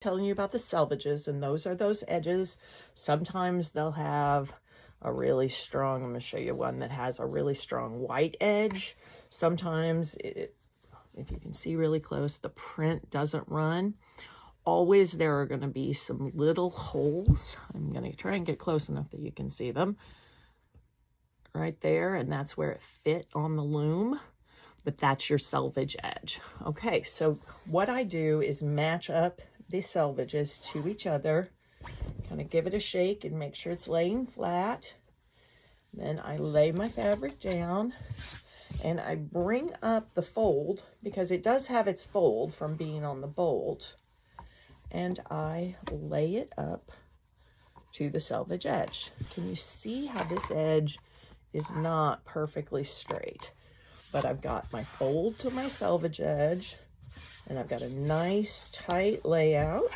Telling you about the selvages, and those are those edges. Sometimes they'll have a really strong, I'm going to show you one that has a really strong white edge. Sometimes if you can see really close, the print doesn't run. Always there are going to be some little holes. I'm going to try and get close enough that you can see them right there, and that's where it fit on the loom. But that's your selvage edge. Okay, so what I do is match up the selvages to each other, kind of give it a shake and make sure it's laying flat. Then I lay my fabric down and I bring up the fold, because it does have its fold from being on the bolt, and I lay it up to the selvage edge. Can you see how this edge is not perfectly straight? But I've got my fold to my selvage edge, and I've got a nice tight layout,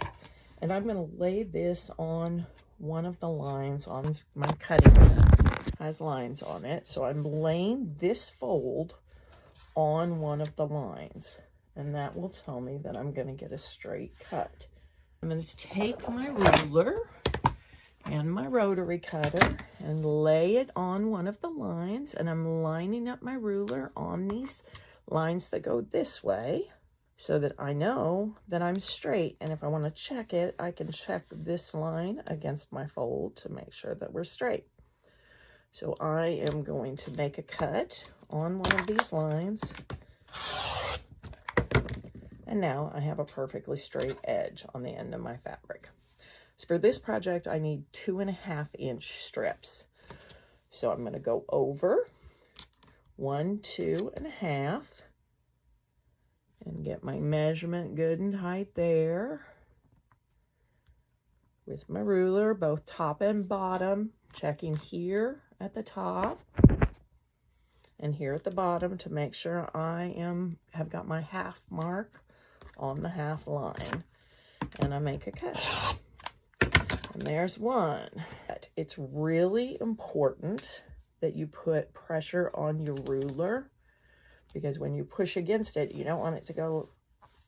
and I'm going to lay this on one of the lines on my cutting mat. Has lines on it, so I'm laying this fold on one of the lines, and that will tell me that I'm going to get a straight cut. I'm going to take my ruler and my rotary cutter and lay it on one of the lines, and I'm lining up my ruler on these lines that go this way so that I know that I'm straight. And if I want to check it, I can check this line against my fold to make sure that we're straight. So I am going to make a cut on one of these lines, and now I have a perfectly straight edge on the end of my fabric. So for this project, I need 2.5-inch strips. So I'm going to go over 1, 2.5, and get my measurement good and tight there with my ruler, both top and bottom, checking here at the top and here at the bottom to make sure I have got my half mark on the half line, and I make a cut. And there's one. It's really important that you put pressure on your ruler, because when you push against it, you don't want it to go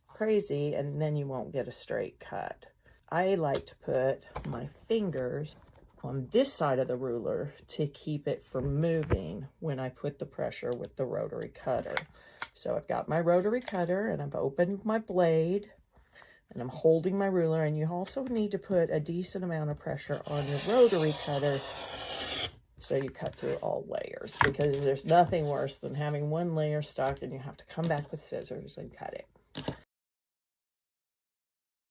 crazy, and then you won't get a straight cut. I like to put my fingers on this side of the ruler to keep it from moving when I put the pressure with the rotary cutter. So I've got my rotary cutter, and I've opened my blade, and I'm holding my ruler, and you also need to put a decent amount of pressure on your rotary cutter so you cut through all layers, because there's nothing worse than having one layer stuck and you have to come back with scissors and cut it.